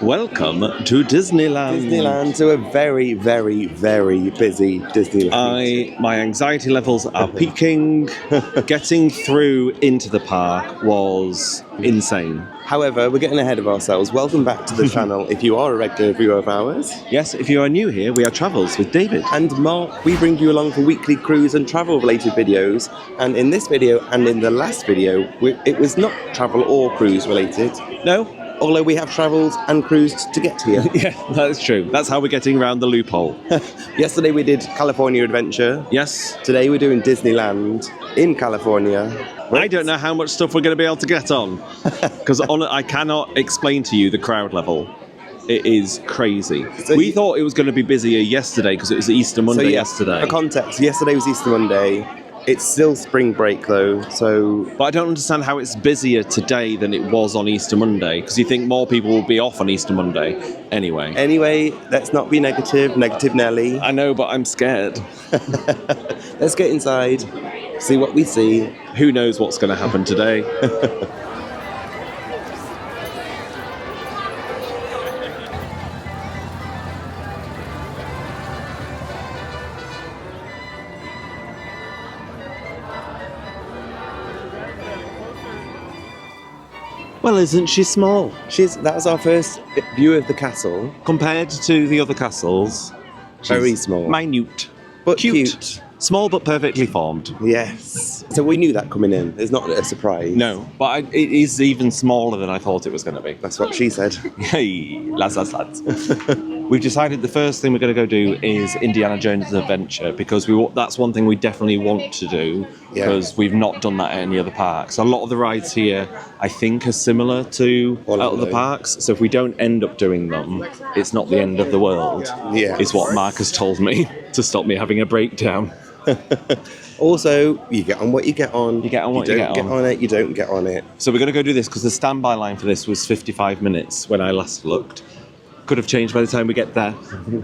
Welcome to Disneyland. Disneyland, to a very, very, very busy Disneyland. My anxiety levels are peaking. Getting through into the park was insane. However, we're getting ahead of ourselves. Welcome back to the channel if you are a regular viewer of ours. Yes, if you are new here, we are Travels with David. And Mark. We bring you along for weekly cruise and travel related videos. And in this video and in the last video, it was not travel or cruise related. No? Although we have travelled and cruised to get here. Yeah, that's true. That's how we're getting around the loophole. Yesterday we did California Adventure. Yes. Today we're doing Disneyland in California. I don't know how much stuff we're going to be able to get on. Because I cannot explain to you the crowd level. It is crazy. So we thought it was going to be busier yesterday because it was Easter Monday yesterday. For context, yesterday was Easter Monday. It's still spring break though, so... But I don't understand how it's busier today than it was on Easter Monday, because you think more people will be off on Easter Monday. Anyway, let's not be negative Nelly. I know, but I'm scared. Let's get inside, see what we see. Who knows what's going to happen today? Well, isn't she small? That was our first view of the castle. Compared to the other castles, very small. Minute. But cute. Small but perfectly formed. Yes. So we knew that coming in. It's not a surprise. No, but it is even smaller than I thought it was going to be. That's what she said. Hey, lads. We've decided the first thing we're going to go do is Indiana Jones' Adventure, because that's one thing we definitely want to do, because we've not done that at any other parks. A lot of the rides here, I think, are similar to other parks, so if we don't end up doing them, it's not the end of the world, is what Mark has told me, to stop me having a breakdown. Also, you get on what you get on. You get on what you get on. You don't get on it, you don't get on it. So we're going to go do this, because the standby line for this was 55 minutes when I last looked. Could have changed by the time we get there,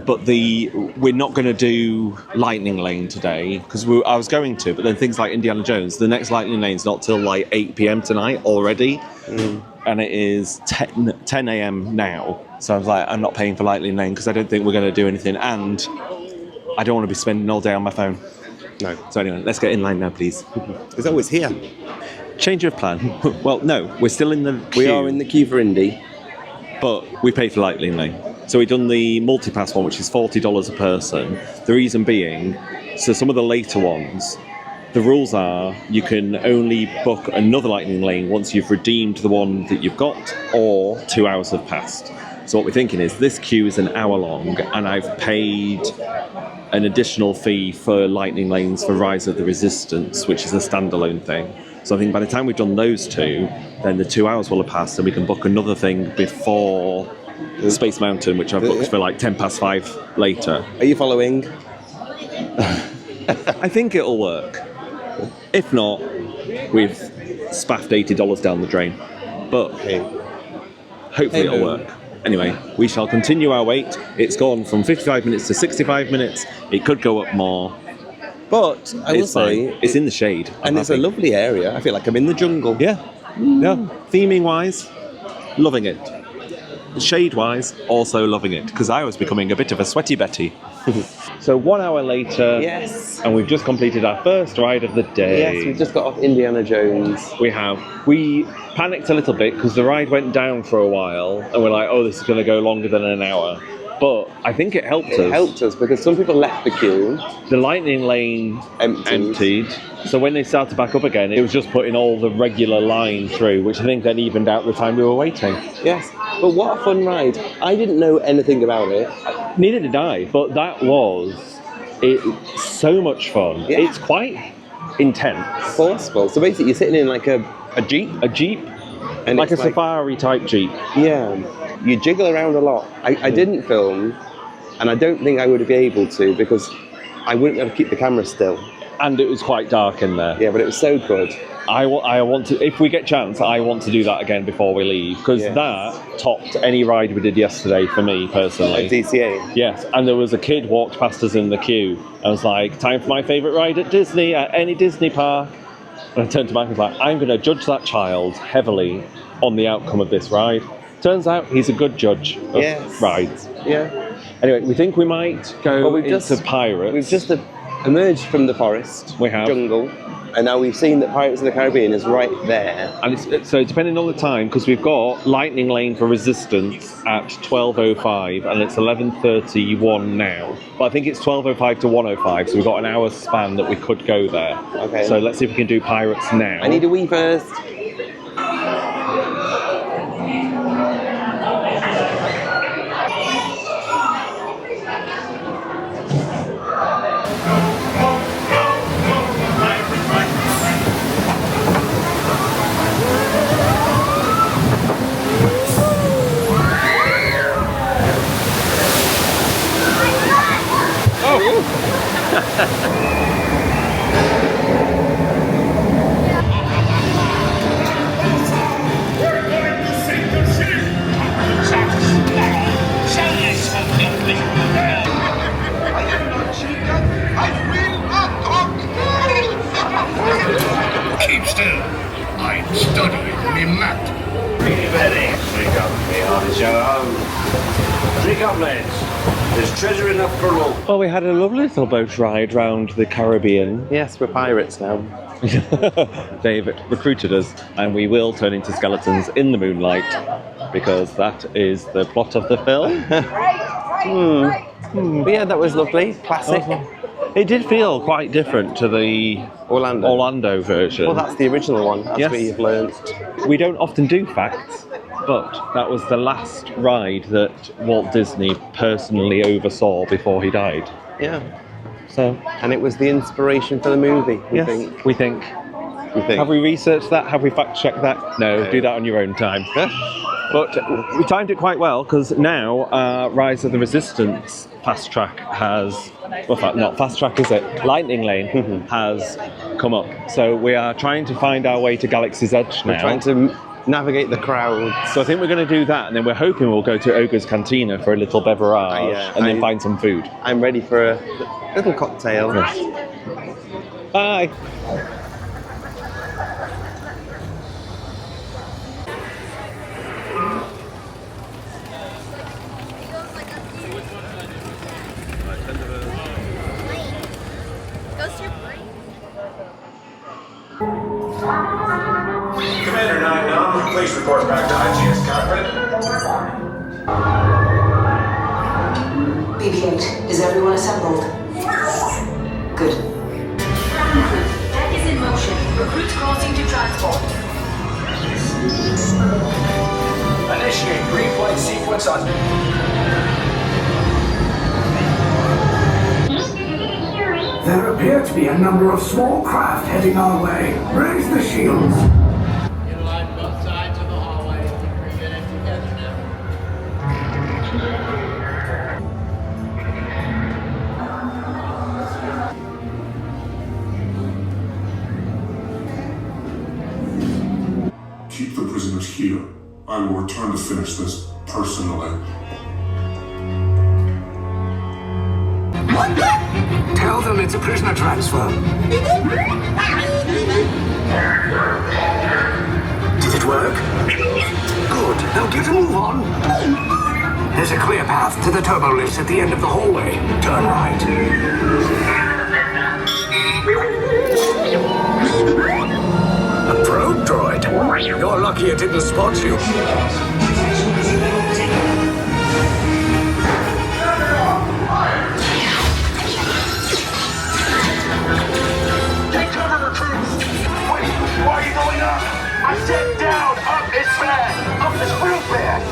but we're not going to do Lightning Lane today, because I was going to, but then things like Indiana Jones, the next Lightning Lane's not till like 8 p.m. tonight already, and it is 10 a.m. now, so I was like, I'm not paying for Lightning Lane because I don't think we're going to do anything, and I don't want to be spending all day on my phone. No. So anyway, let's get in line now, please. It's always here. Change of plan. Well, no, we're still in the queue. We are in the queue for Indy. But we paid for Lightning Lane. So we've done the multi-pass one, which is $40 a person. The reason being, so some of the later ones, the rules are you can only book another Lightning Lane once you've redeemed the one that you've got, or 2 hours have passed. So what we're thinking is this queue is an hour long, and I've paid an additional fee for Lightning Lanes for Rise of the Resistance, which is a standalone thing. So I think by the time we've done those two, then the 2 hours will have passed, and we can book another thing before Space Mountain, which I've booked for like 5:10 later. Are you following? I think it'll work. If not, we've spaffed $80 down the drain. But hopefully it'll work. Anyway, we shall continue our wait. It's gone from 55 minutes to 65 minutes. It could go up more. But I will say, it's in the shade. And it's a lovely area. I feel like I'm in the jungle. Yeah. Theming wise, loving it. Shade wise, also loving it, because I was becoming a bit of a sweaty Betty. So 1 hour later, and we've just completed our first ride of the day. Yes, we've just got off Indiana Jones. We panicked a little bit because the ride went down for a while, and we're like, oh, this is going to go longer than an hour. But I think it helped us. It helped us because some people left the queue. The Lightning Lane emptied. So when they started back up again, it was just putting all the regular line through, which I think then evened out the time we were waiting. Yes, but what a fun ride. I didn't know anything about it. Neither did I, but that was so much fun. Yeah. It's quite intense. Forceful. So basically you're sitting in like a Jeep. A Jeep? And like a safari type Jeep. Yeah. You jiggle around a lot. I didn't film, and I don't think I would be able to because I wouldn't be able to keep the camera still. And it was quite dark in there. Yeah, but it was so good. I want to, if we get chance, I want to do that again before we leave, because that topped any ride we did yesterday for me personally. At DCA? Yes, and there was a kid walked past us in the queue. I was like, time for my favourite ride at Disney, at any Disney park. And I turned to Mike and was like, I'm going to judge that child heavily on the outcome of this ride. Turns out he's a good judge of Yes. rides. Yeah. Anyway, we think we might go Well, into Pirates. We've just emerged from the forest. We have. Jungle. And now we've seen that Pirates of the Caribbean is right there. And so depending on the time, because we've got Lightning Lane for Resistance at 12:05 and it's 11:31 now. But I think it's 12:05 to 1:05, so we've got an hour span that we could go there. Okay. So let's see if we can do Pirates now. I need a wee first. Keep still. I'm studying me map. Ready. Drink up, me hearty show. Drink up, lads. There's treasure enough for all. Well, we had a lovely little boat ride round the Caribbean. Yes, we're pirates now. They've recruited us, and we will turn into skeletons in the moonlight because that is the plot of the film. But yeah, that was lovely. Classic. It did feel quite different to the Orlando. version. Well, that's the original one, as Yes. we've learned. We don't often do facts, but that was the last ride that Walt Disney personally oversaw before he died. Yeah. So, And it was the inspiration for the movie, we yes, think. we think. We think. Have we researched that? Have we fact-checked that? No, No. do that on your own time. But we timed it quite well because now Rise of the Resistance fast track has, well, not fast track, is it? Lightning Lane has come up. So we are trying to find our way to Galaxy's Edge now. We're trying to navigate the crowd. So I think we're going to do that, and then we're hoping we'll go to Ogre's Cantina for a little beverage, and then find some food. I'm ready for a little cocktail. Yes. Bye. Commander 9-9, please report back to IGS cockpit. BB-8, is everyone assembled? Good. That is in motion. Recruits crossing to transport. Initiate pre-flight sequence on... There appear to be a number of small craft heading our way. Raise the shields. You line both sides of the hallway. We're getting together now. Keep the prisoners here. I will return to finish this personally. Tell them it's a prisoner transfer. Did it work? Good. Now get a move on. There's a clear path to the turbo lifts at the end of the hallway. Turn right. A probe droid. You're lucky it didn't spot you. Take cover, recruits! Wait, why are you going up? I said down! Up is bad! Up is real bad!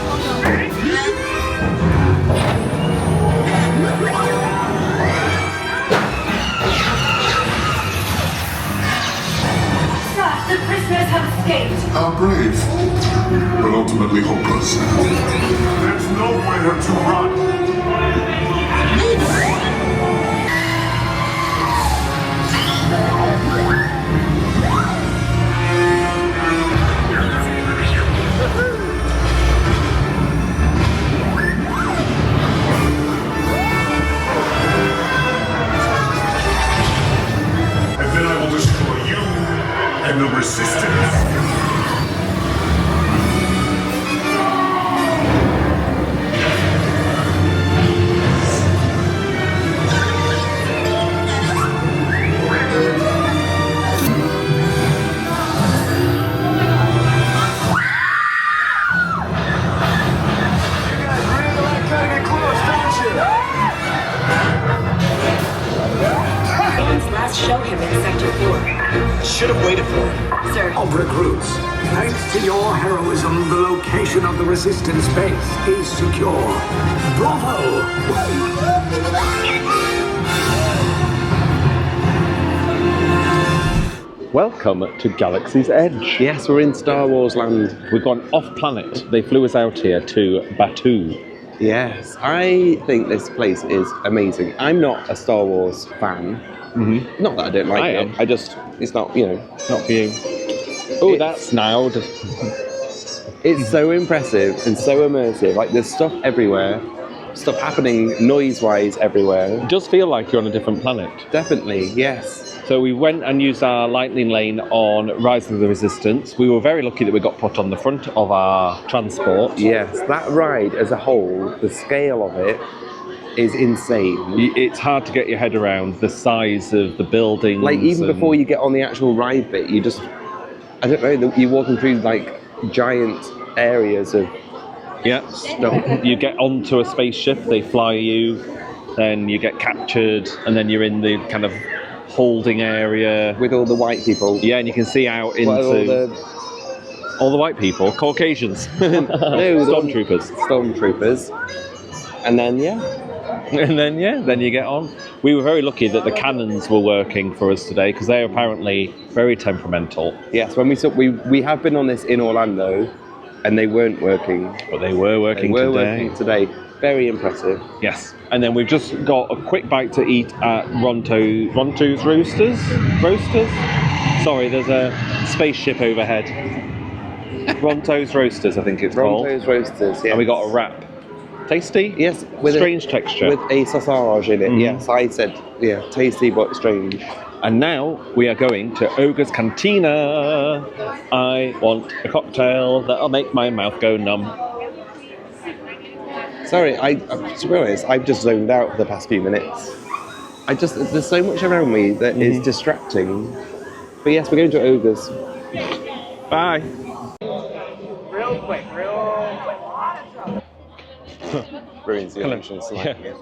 Sir, the prisoners have escaped. How brave, but ultimately hopeless. There's nowhere to run! And then I will destroy you and the Resistance. should have waited for him. Sir. Of recruits. Thanks to your heroism, the location of the resistance base is secure. Bravo! Welcome to Galaxy's Edge. Yes, we're in Star Wars land. We've gone off planet. They flew us out here to Batuu. Yes, I think this place is amazing. I'm not a Star Wars fan. Mm-hmm. Not that I don't like I it. am. I just, it's not, you know. Not for you. Oh, It's- that's snowed. It's so impressive and so immersive. Like, there's stuff everywhere. Stuff happening noise-wise everywhere. It does feel like you're on a different planet. Definitely, yes. So we went and used our lightning lane on Rise of the Resistance. We were very lucky that we got put on the front of our transport. Yes, that ride as a whole, the scale of it is insane. It's hard to get your head around the size of the buildings. Like, even and- before you get on the actual ride bit, you just, I don't know, you're walking through like giant areas of Yeah. You get onto a spaceship, they fly you, then you get captured, and then you're in the kind of holding area. with all the white people. Yeah, and you can see out into What are all the white people, Caucasians, no, stormtroopers. Stormtroopers. And then, yeah. And then then you get on. We were very lucky that the cannons were working for us today because they're apparently very temperamental. Yes, when we have been on this in Orlando, and they weren't working. But they were working They were today. working today. Very impressive. Yes. And then we've just got a quick bite to eat at Ronto's Roasters? Sorry, there's a spaceship overhead. Ronto's Roasters, I think it's called. Ronto's Roasters, yes. And we got a wrap. Tasty? Yes, with strange texture. With a sausage in it. Mhm. Yes, I said, yeah, tasty but strange. And now we are going to Ogre's Cantina. I want a cocktail that'll make my mouth go numb. Sorry, to be honest, I've just zoned out for the past few minutes. There's so much around me that is distracting. But yes, we're going to Ogre's. Bye. Real quick. Ruins the illusion slightly.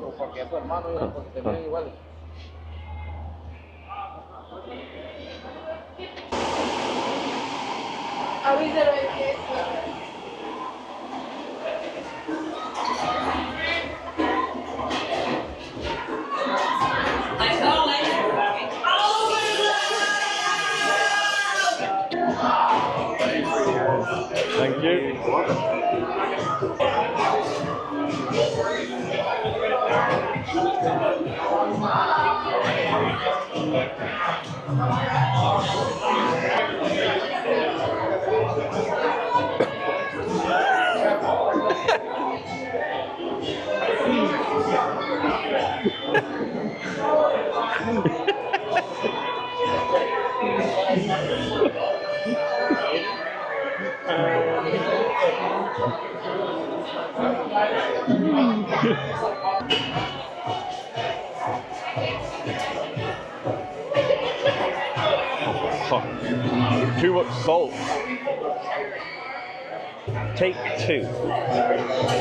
Thank you. Too much salt. Take 2.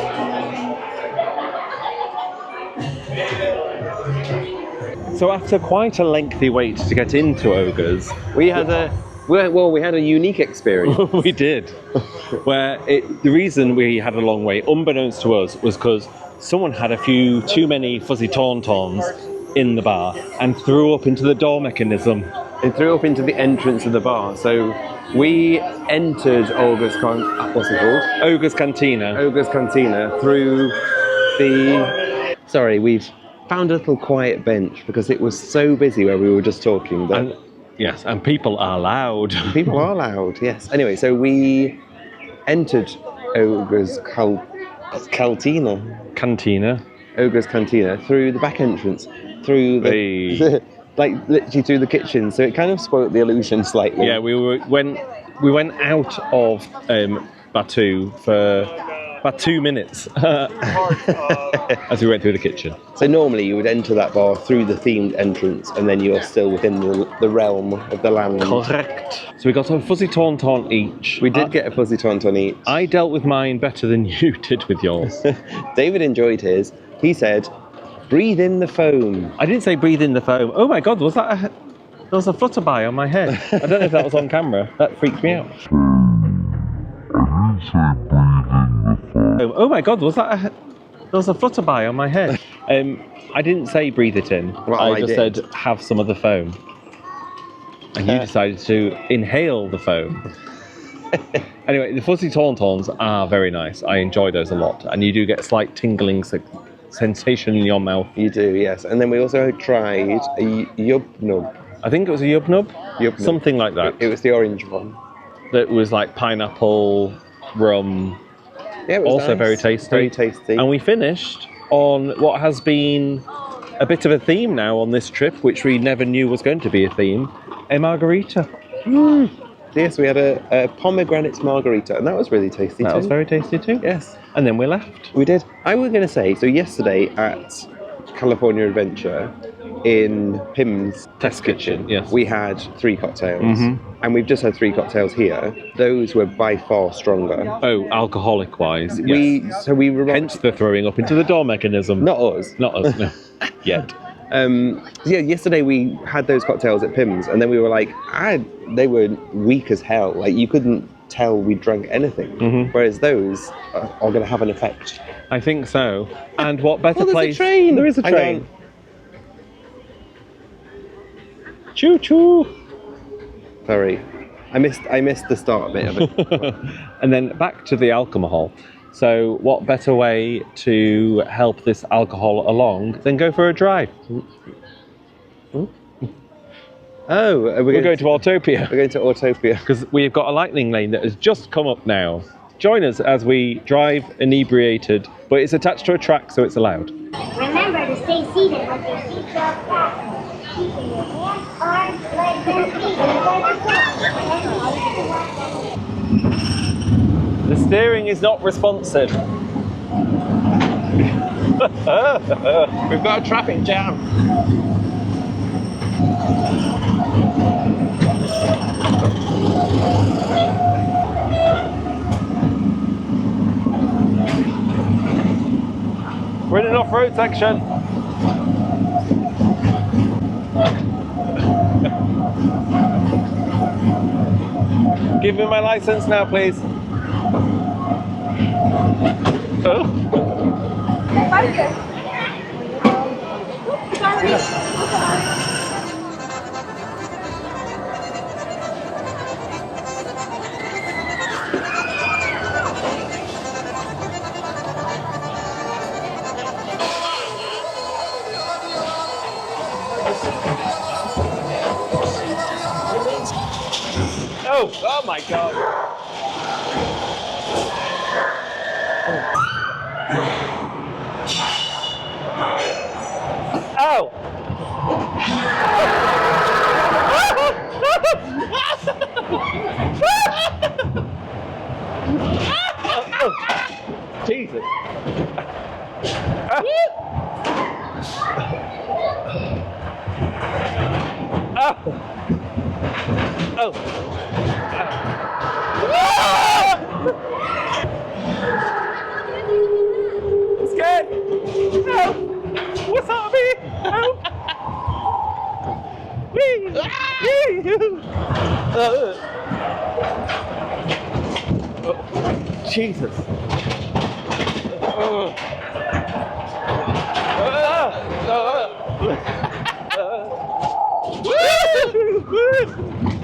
So after quite a lengthy wait to get into Ogre's, We had a unique experience. we did. Where the reason we had a long wait, unbeknownst to us, was because someone had a few too many fuzzy tauntauns in the bar and threw up into the door mechanism. It threw up into the entrance of the bar. So we entered Ogre's what's it called? Ogre's Cantina. Ogre's Cantina through the... Sorry, we've found a little quiet bench because it was so busy where we were just talking. That And, yes, and people are loud. people are loud, yes. Anyway, so we entered Ogre's Cantina. Ogre's Cantina through the back entrance, through the... like literally through the kitchen, so it kind of spoiled the illusion slightly. Yeah, we went out of Batuu for about 2 minutes as we went through the kitchen. So normally you would enter that bar through the themed entrance, and then you're still within the realm of the land. Correct. So we got a fuzzy tauntaun each. We did get a fuzzy tauntaun each. I dealt with mine better than you did with yours. David enjoyed his. He said, "Breathe in the foam." I didn't say breathe in the foam. Oh my God, was that There was a flutterby on my head. I don't know if that was on camera. That freaked me out. Oh my God, was that there was a flutterby on my head. I didn't say breathe it in. Well, I just did. said have some of the foam. And you decided to inhale the foam. Anyway, the fuzzy tauntauns are very nice. I enjoy those a lot. And you do get a slight tingling sensation in your mouth. You do, yes. And then we also tried a Yub Nub. I think it was a Yub Nub. Yub Nub. Something like that. It was the orange one. That was like pineapple, rum. Yeah, it was also nice. very tasty. Very tasty. And we finished on what has been a bit of a theme now on this trip, which we never knew was going to be a theme, a margarita. Yes, we had a pomegranate margarita, and that was really tasty That too. was very tasty too. Yes. And then we left. We did. I was going to say, so yesterday at California Adventure in Pim's Test kitchen, yes. we had 3 cocktails. And we've just had 3 cocktails here. Those were by far stronger. Oh, alcoholic wise. We were Hence the throwing up into the door mechanism. not us. Not us, no. Yet. Yeah, yesterday we had those cocktails at Pim's, and then we were like, they were weak as hell. Like, you couldn't tell we drank anything. Whereas those are going to have an effect. I think so. And what better there's place? a train. There is a Hang train. on. Choo choo. Sorry, I missed the start bit of it. And then back to the alcohol. So what better way to help this alcohol along than go for a drive? Oh, We're going to Autopia. We're going to Autopia. Because we've got a lightning lane that has just come up now. Join us as we drive inebriated, but it's attached to a track, so it's allowed. Remember to stay seated with your seatbelt fastened. Keeping your hands, arms, legs, and feet in place. The steering is not responsive. We've got a traffic jam. We're in an off-road section. Give me my license now, please. Oh. Oh my God. Oh. Jesus. Oh. I'm scared. Help. What's up, me? Help. Jesus.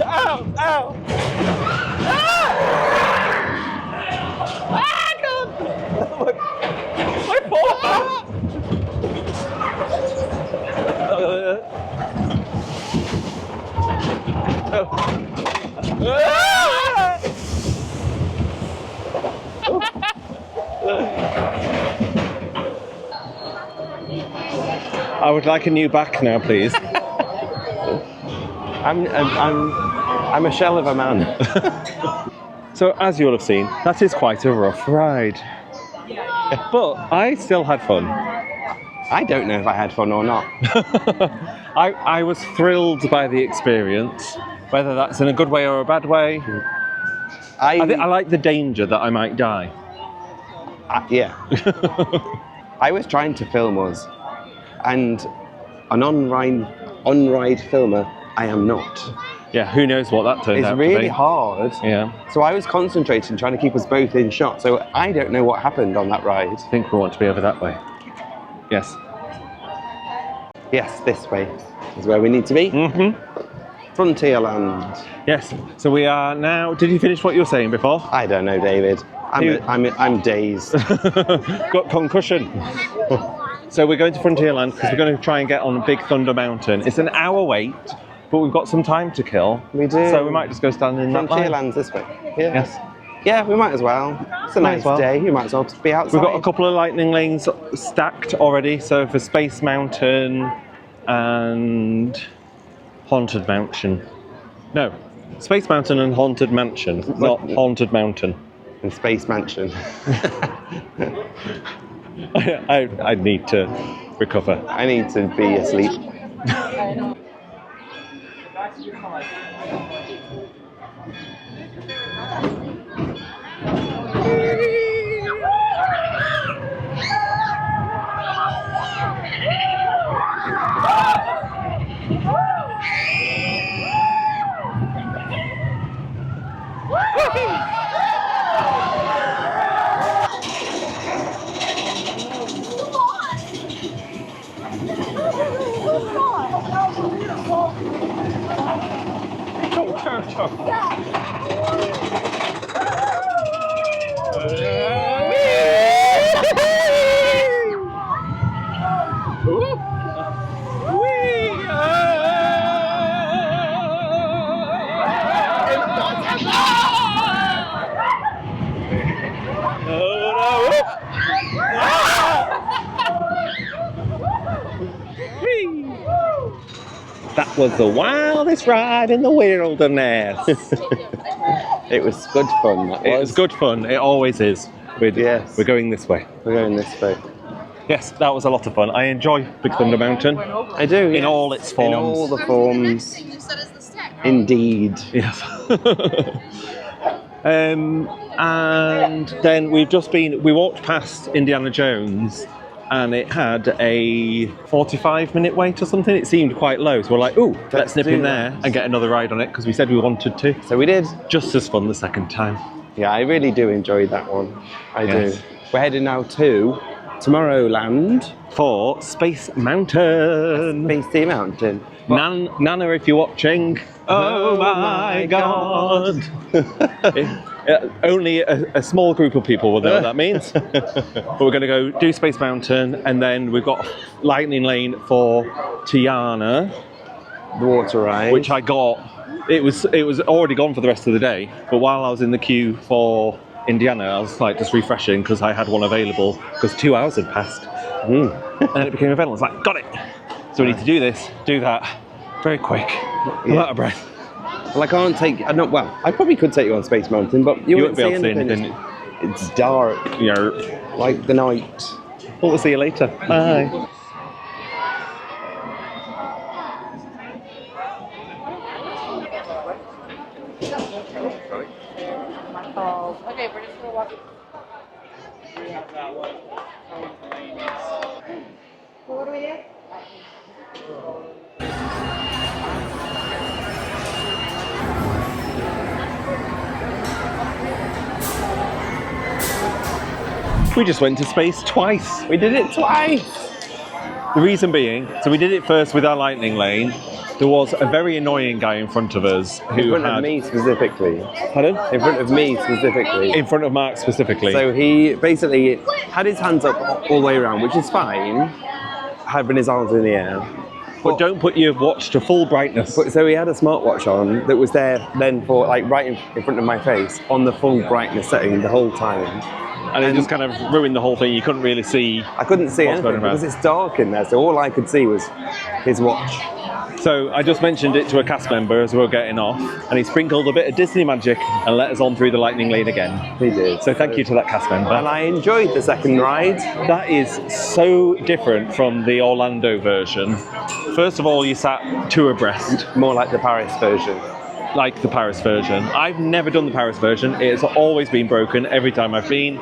Ow! Ow! God! My paw! I would like a new back now, please. I'm a shell of a man. So, as you'll have seen, that is quite a rough ride. But I still had fun. I don't know if I had fun or not. I was thrilled by the experience, whether that's in a good way or a bad way. I like the danger that I might die. Yeah. I was trying to film us, and an on-ride filmer I am not. Yeah, who knows what that turned It's out to really be. hard. Yeah. So I was concentrating, trying to keep us both in shot. So I don't know what happened on that ride. I think we want to be over that way. Yes. Yes, this way is where we need to be. Mm-hmm. Frontierland. Yes. So we are now. Did you finish what you were saying before? I don't know, David. I'm dazed. Got concussion. So we're going to Frontierland because we're going to try and get on Big Thunder Mountain. It's an hour wait, but we've got some time to kill. We do. So we might just go stand in that line. Frontierland's this way. Yeah. Yes. Yeah, we might as well. It's a nice day. You might as well be outside. We've got a couple of lightning lanes stacked already. So for Space Mountain and Haunted Mansion. No, Space Mountain and Haunted Mansion, not Haunted Mountain. And Space Mansion. I need to recover. I need to be asleep. That was the wildest ride in the wilderness. It was good fun. It was good fun. It always is. Yes. We're going this way. We're going this way. Yes, that was a lot of fun. I enjoy Big Thunder Mountain. I do. In all its forms. In all the forms. Indeed. Yes. And then we walked past Indiana Jones and it had a 45-minute wait or something. It seemed quite low. So we're like, ooh, let's nip in there and get another ride on it because we said we wanted to. So we did. Just as fun the second time. Yeah, I really do enjoy that one. I Yes. do. We're heading now to Tomorrowland. For Space Mountain. Space Mountain. Nana, if you're watching. Oh my God. Only a small group of people will know what that means. But we're going to go do Space Mountain, and then we've got Lightning Lane for Tiana, The water ride. which I got. It was already gone for the rest of the day. But while I was in the queue for Indiana, I was like just refreshing because I had one available because 2 hours had passed, and then it became available. I was like, got it. So we need to do this, do that, very quick. I'm out of breath. Well, I can't take. Well, I probably could take you on Space Mountain, but you won't wouldn't be able to see anything. anything. It's dark, like the night. Well, we'll see you later. Bye. Okay, we're just gonna walk. What do we do? We just went to space twice. We did it twice. The reason being, so we did it first with our lightning lane. There was a very annoying guy in front of us who In front had... of me specifically. Pardon? In front of me specifically. In front of Mark specifically. So he basically had his hands up all the way around, which is fine, having his arms in the air. but don't put your watch to full brightness. So he had a smartwatch on that was there then for like right in front of my face on the full brightness setting the whole time. And it just kind of ruined the whole thing. You couldn't really see. I couldn't see what's anything going around. because it's dark in there, so all I could see was his watch. So I just mentioned it to a cast member as we were getting off, and he sprinkled a bit of Disney magic and let us on through the lightning lane again. He did. So thank you to that cast member. And I enjoyed the second ride. That is so different from the Orlando version. First of all, you sat two abreast. More like the Paris version. Like the Paris version. I've never done the Paris version. It's always been broken every time I've been.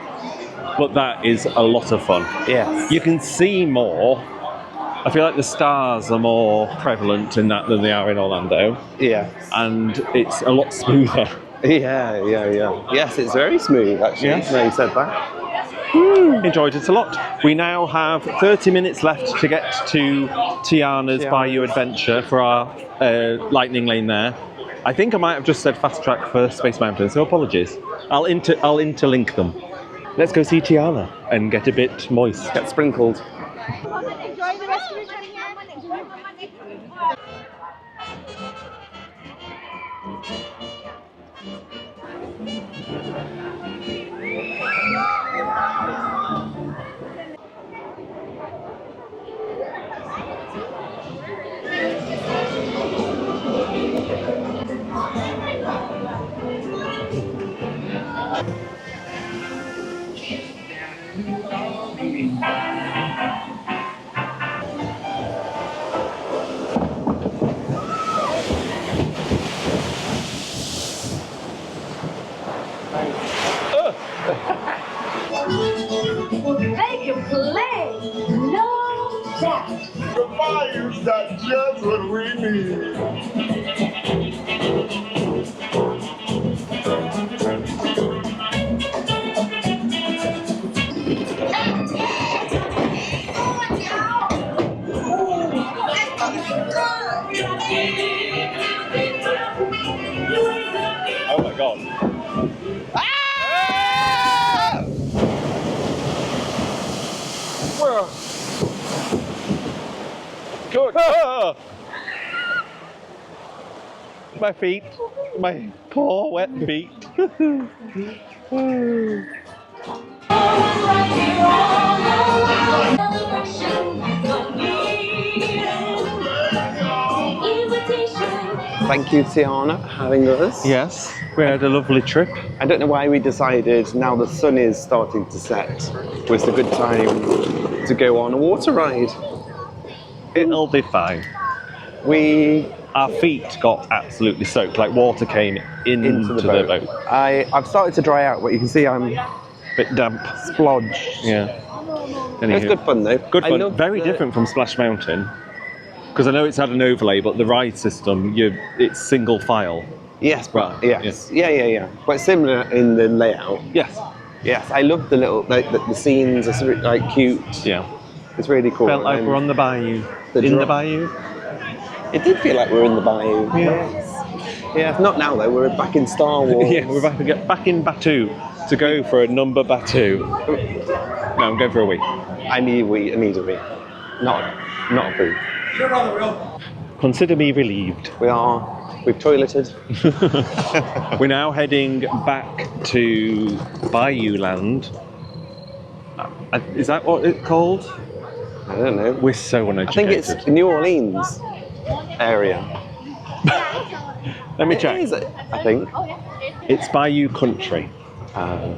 But that is a lot of fun. Yes. You can see more, I feel like the stars are more prevalent in that than they are in Orlando, Yeah. and it's a lot smoother. Yeah. Yes, it's very smooth, actually. Yes. Now you said that. Enjoyed it a lot. We now have 30 minutes left to get to Tiana's Bayou Adventure for our lightning lane there. I think I might have just said fast track for Space Mountain, so apologies. I'll interlink them. Let's go see Tiana and get a bit moist. Get sprinkled. Enjoy the rest of your trip. They can play, no doubt. The bayou's got just what we need. Oh my god. Good. My feet. My poor wet feet. Thank you, Tiana, for having us. Yes, we had a lovely trip. I don't know why we decided now the sun is starting to set was a good time to go on a water ride. It'll be fine. Our feet got absolutely soaked, like water came into the boat. I've started to dry out, but you can see I'm a Bit damp. splodged. Yeah. It's good fun though. Good I fun. love Very the- different from Splash Mountain. Because I know it's had an overlay, but the ride system, it's single file. Yes, but Right, yes. Yeah. But similar in the layout. Yes. Yes, I love the little, the scenes, it's really, like cute. Yeah. It's really cool. Felt like And we're on the bayou. the In the drop- bayou. It did feel like we're in the bayou. Yeah. Yeah, not now though, we're back in Star Wars. Yeah, we're back in Batu to go for a number Batu. No, I'm going for a wee. I need a wee. Not a poo. Consider me relieved. We've toileted. We're now heading back to Bayou Land. Is that what it's called? I don't know. We're so I uneducated. think it's New Orleans area. Let me It check. is, I think. It's Bayou Country.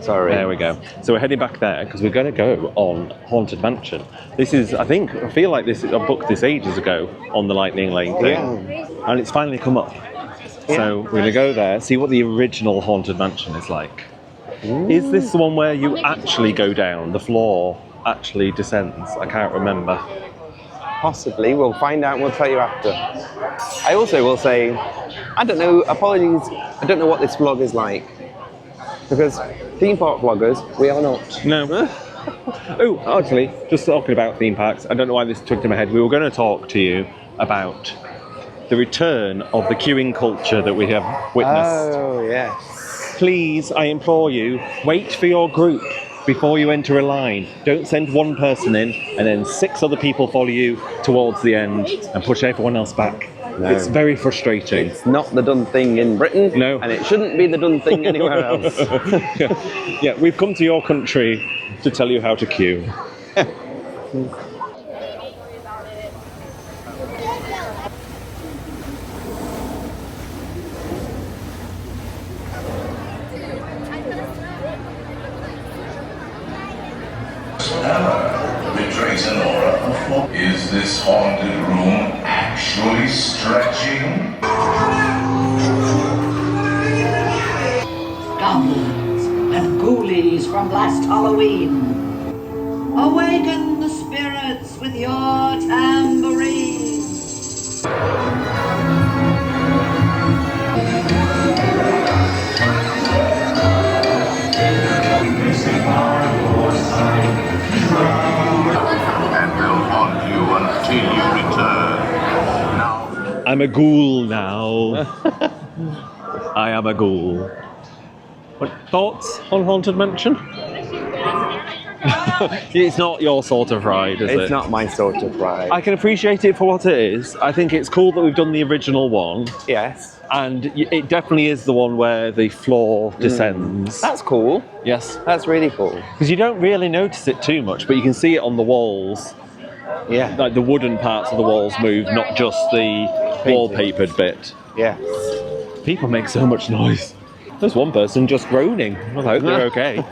Sorry. There we go. So we're heading back there because we're going to go on Haunted Mansion. This is, I feel like this. I booked this ages ago on the Lightning Lane thing, Yeah. and it's finally come up. So we're going to go there, see what the original Haunted Mansion is like. Is this the one where you actually go down, the floor actually descends? I can't remember. Possibly. We'll find out. We'll tell you after. I also will say, I don't know. Apologies. I don't know what this vlog is like because theme park vloggers, we are not. No. Oh, actually, just talking about theme parks, I don't know why this took to my head. We were going to talk to you about the return of the queuing culture that we have witnessed. Oh yes. Please, I implore you, wait for your group before you enter a line. Don't send one person in and then 6 other people follow you towards the end and push everyone else back. No. It's very frustrating. It's not the done thing in Britain. No. And it shouldn't be the done thing anywhere else. Yeah, we've come to your country to tell you how to queue. Betrays an aura of flow. Is this haunted room actually stretching? Goblins and ghoulies from last Halloween. Awaken the spirits with your tambourine. I'm a ghoul now. I am a ghoul. What thoughts on Haunted Mansion? It's not your sort of ride, is it? It's not my sort of ride. I can appreciate it for what it is. I think it's cool that we've done the original one. Yes. And it definitely is the one where the floor descends. That's cool. Yes. That's really cool. Because you don't really notice it too much, but you can see it on the walls. Yeah. Like the wooden parts of the walls move, not just the wallpapered bit. Yeah. People make so much noise. There's one person just groaning. I hope they're okay.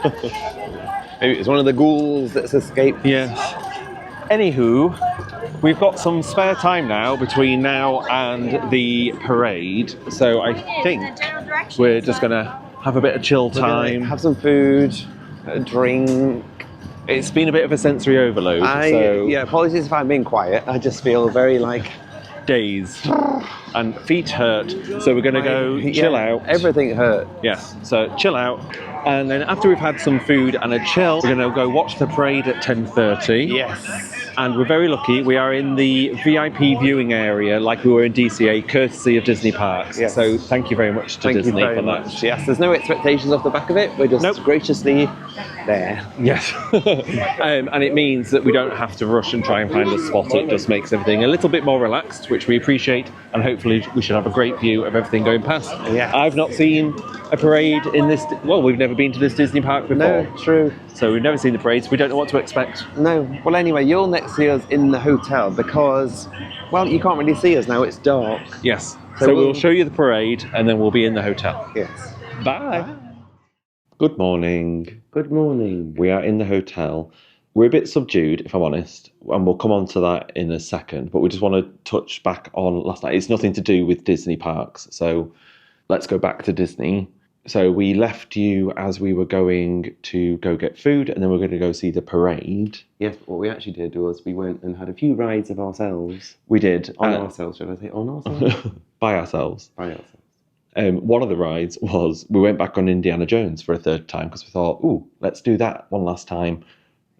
Maybe it's one of the ghouls that's escaped. Yes. Anywho, we've got some spare time now between now and the parade, so I think we're just gonna have a bit of chill time. Have some food, a drink. It's been a bit of a sensory overload. Yeah, apologies if I'm being quiet. I just feel very dazed and feet hurt, so we're gonna go chill out. Everything hurt. Yes, so chill out. And then after we've had some food and a chill, we're going to go watch the parade at 10:30. Yes. And we're very lucky. We are in the VIP viewing area like we were in DCA, courtesy of Disney Parks. Yes. So thank you very much to Disney for that. Yes, there's no expectations off the back of it. We're just graciously there. Yes. And it means that we don't have to rush and try and find a spot. It just makes everything a little bit more relaxed, which we appreciate. And hopefully we should have a great view of everything going past. Yeah. I've not seen a parade in this... Well, we've never been to this Disney park before. No, true. So we've never seen the parades. We don't know what to expect. No. Well, anyway, you'll next see us in the hotel because, well, you can't really see us now. It's dark. Yes. So we'll show you the parade and then we'll be in the hotel. Yes. Bye. Good morning. Good morning. We are in the hotel. We're a bit subdued, if I'm honest, and we'll come on to that in a second, but we just want to touch back on last night. It's nothing to do with Disney parks, so let's go back to Disney. So we left you as we were going to go get food, and then we're going to go see the parade. Yes, what we actually did was we went and had a few rides of ourselves. We did. On ourselves, should I say? On ourselves? By ourselves. By ourselves. One of the rides was, we went back on Indiana Jones for a third time, because we thought, ooh, let's do that one last time.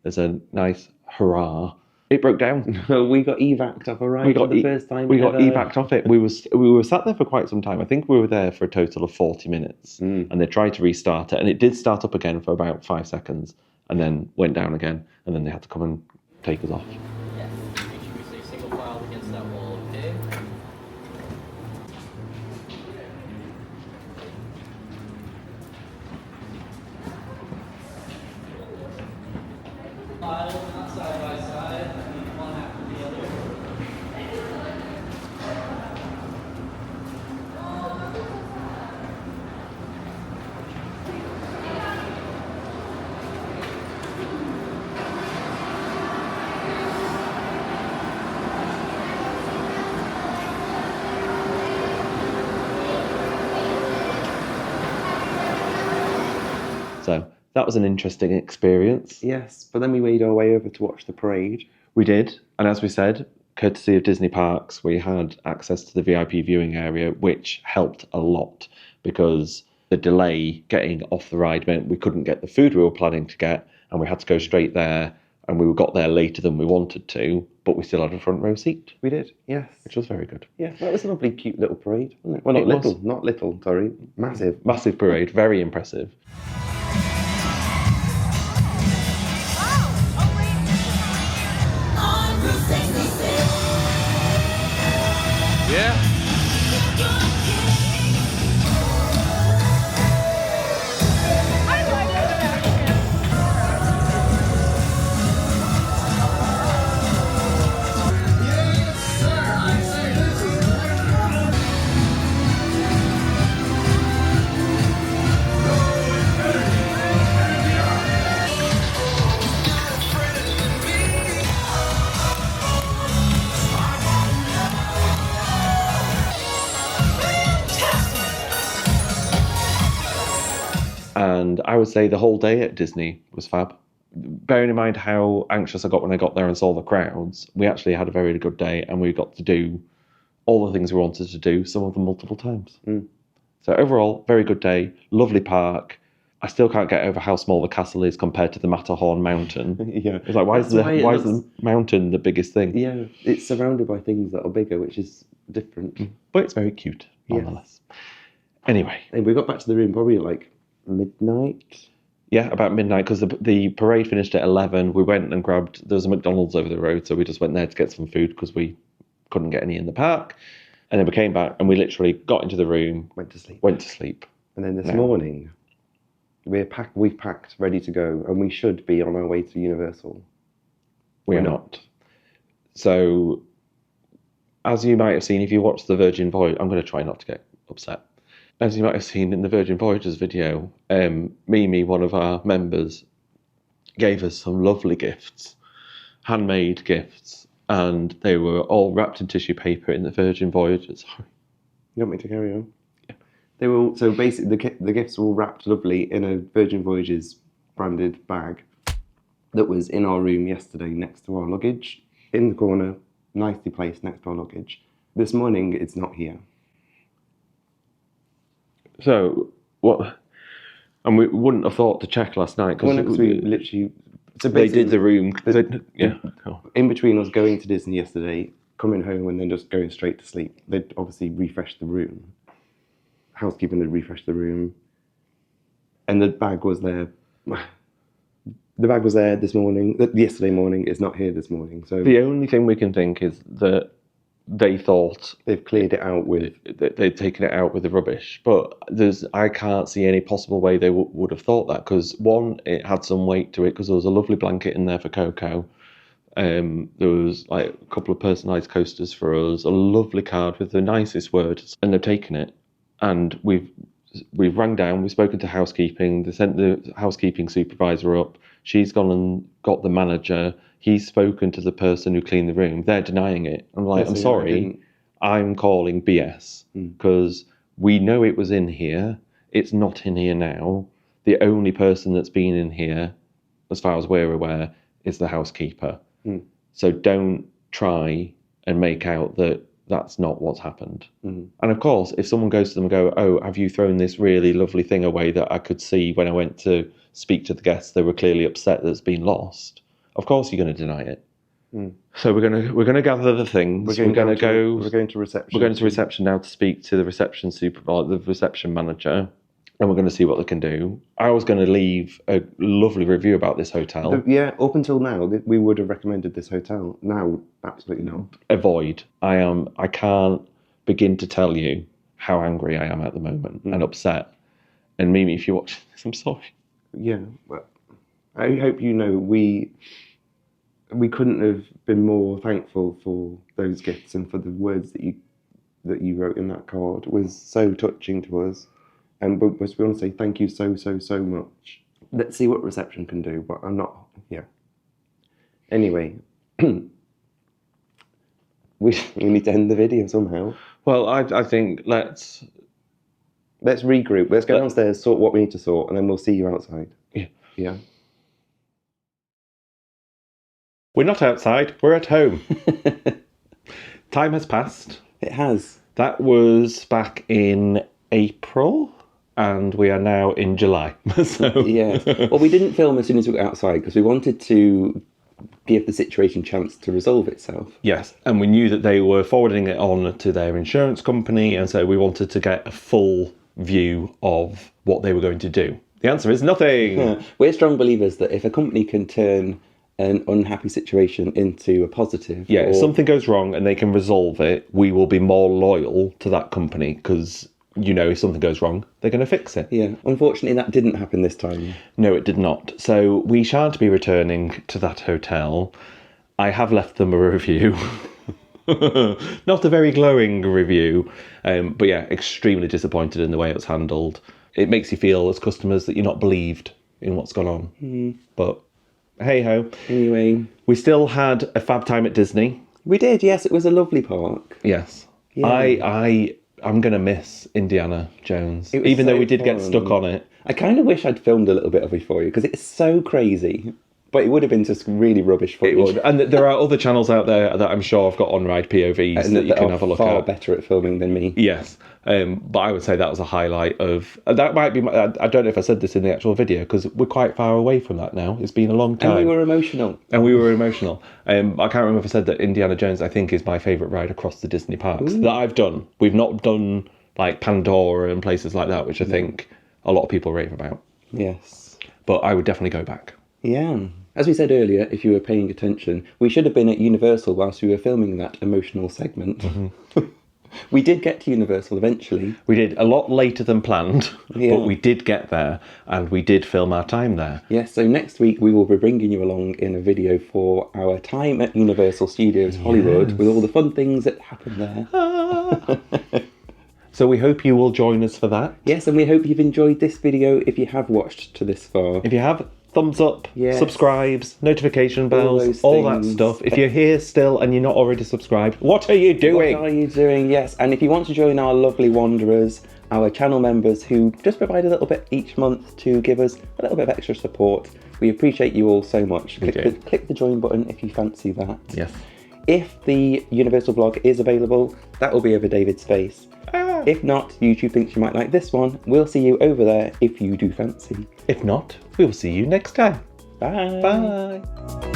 As a nice hurrah. It broke down. We got evac'd off a ride for the first time. We got evac'd off it. We were sat there for quite some time. I think we were there for a total of 40 minutes. And they tried to restart it. And it did start up again for about 5 seconds. And then went down again. And then they had to come and take us off. Yes. Make sure we stay single file against that wall, okay? Not side by side, one after the other. So that was an interesting experience. Yes, but then we made our way over to watch the parade. We did. And as we said, courtesy of Disney Parks, we had access to the VIP viewing area, which helped a lot because the delay getting off the ride meant we couldn't get the food we were planning to get, and we had to go straight there, and we got there later than we wanted to, but we still had a front row seat. We did, yes. Which was very good. Yeah, that was a lovely, cute little parade, wasn't it? Well, not little, sorry. Massive. Massive parade, very impressive. Yeah. And I would say the whole day at Disney was fab. Bearing in mind how anxious I got when I got there and saw the crowds, we actually had a very good day and we got to do all the things we wanted to do, some of them multiple times. So overall, very good day, lovely park. I still can't get over how small the castle is compared to the Matterhorn mountain. Yeah. It's like, why is the mountain the biggest thing? Yeah, it's surrounded by things that are bigger, which is different. But it's very cute, nonetheless. Anyway. And we got back to the room probably at like midnight. Yeah, about midnight, because the parade finished at 11. We went and grabbed, there was a McDonald's over the road, so we just went there to get some food because we couldn't get any in the park. And then we came back and we literally got into the room. Went to sleep. And then this morning, we've packed, ready to go, and we should be on our way to Universal. We're not. So, as you might have seen, if you watched the Virgin Voyage, I'm going to try not to get upset. As you might have seen in the Virgin Voyages video, Mimi, one of our members, gave us some lovely gifts, handmade gifts, and they were all wrapped in tissue paper in the Virgin Voyages. You want me to carry on? Yeah. They were all, so basically the gifts were all wrapped lovely in a Virgin Voyages branded bag that was in our room yesterday next to our luggage, in the corner, nicely placed next to our luggage. This morning, it's not here. So, what? And we wouldn't have thought to check last night because we literally. So they did the room. In between us going to Disney yesterday, coming home, and then just going straight to sleep, they'd obviously refreshed the room. Housekeeping had refreshed the room, and the bag was there. The bag was there this morning. Yesterday morning. It's not here this morning. So the only thing we can think is that they thought they've cleared it out with they've taken it out with the rubbish, but I can't see any possible way they would have thought that, because one, it had some weight to it because there was a lovely blanket in there for Coco, there was like a couple of personalised coasters for us, a lovely card with the nicest words, and they've taken it, and we've rang down, we've spoken to housekeeping, they sent the housekeeping supervisor up, she's gone and got the manager. He's spoken to the person who cleaned the room. They're denying it. I'm like, I'm sorry, I'm calling BS because we know it was in here. It's not in here now. The only person that's been in here, as far as we're aware, is the housekeeper. So don't try and make out that that's not what's happened. And of course, if someone goes to them and go, oh, have you thrown this really lovely thing away that I could see when I went to speak to the guests, they were clearly upset that it's been lost. Of course, you're going to deny it. So we're going to gather the things. We're going to reception. We're going to reception now to speak to the reception the reception manager, and we're going to see what they can do. I was going to leave a lovely review about this hotel. Up until now, we would have recommended this hotel. Now, absolutely not. Avoid. I can't begin to tell you how angry I am at the moment and upset. And Mimi, if you're watching this, I'm sorry. Yeah, but I hope you know we couldn't have been more thankful for those gifts and for the words that you wrote in that card. It was so touching to us, and we want to say thank you so much. Let's see what reception can do, but I'm not. Yeah. Anyway, we need to end the video somehow. Well, I think let's regroup. Let's go downstairs, sort what we need to sort, and then we'll see you outside. Yeah. We're not outside, we're at home. Time has passed. It has. That was back in April, and we are now in July. Yeah. Well, we didn't film as soon as we got outside because we wanted to give the situation a chance to resolve itself. Yes, and we knew that they were forwarding it on to their insurance company, and so we wanted to get a full view of what they were going to do. The answer is nothing. Yeah. We're strong believers that if a company can turn an unhappy situation into a positive... Yeah, if something goes wrong and they can resolve it, we will be more loyal to that company because, if something goes wrong, they're going to fix it. Yeah, unfortunately that didn't happen this time. No, it did not. So we shan't be returning to that hotel. I have left them a review. Not a very glowing review, but yeah, extremely disappointed in the way it was handled. It makes you feel as customers that you're not believed in what's gone on. But hey ho. Anyway, we still had a fab time at Disney. We did, yes. It was a lovely park. Yes. Yeah. I'm going to miss Indiana Jones, even though we did get stuck on it. I kind of wish I'd filmed a little bit of it for you because it's so crazy. But it would have been just really rubbish footage. It would. And there are other channels out there that I'm sure have got on-ride POVs that you can have a look far at. better at filming than me. Yes. But I would say that was a highlight of... That might be... I don't know if I said this in the actual video, because we're quite far away from that now. It's been a long time. And we were emotional. I can't remember if I said that Indiana Jones, I think, is my favourite ride across the Disney parks that I've done. We've not done, like, Pandora and places like that, which I think a lot of people rave about. Yes. But I would definitely go back. Yeah. As we said earlier, if you were paying attention, we should have been at Universal whilst we were filming that emotional segment. We did get to Universal eventually. We did, a lot later than planned, but we did get there, and we did film our time there. Yes, so next week we will be bringing you along in a video for our time at Universal Studios Hollywood, with all the fun things that happened there. So we hope you will join us for that. Yes, and we hope you've enjoyed this video if you have watched to this far. If you have, thumbs up, subscribes, notification bells, all that stuff. If you're here still and you're not already subscribed, what are you doing? What are you doing? Yes, and if you want to join our lovely wanderers, our channel members who just provide a little bit each month to give us a little bit of extra support, we appreciate you all so much. Click the join button if you fancy that. Yes. If the Universal vlog is available, that will be over David's face. If not, YouTube thinks you might like this one. We'll see you over there if you do fancy. If not, we will see you next time. Bye. Bye.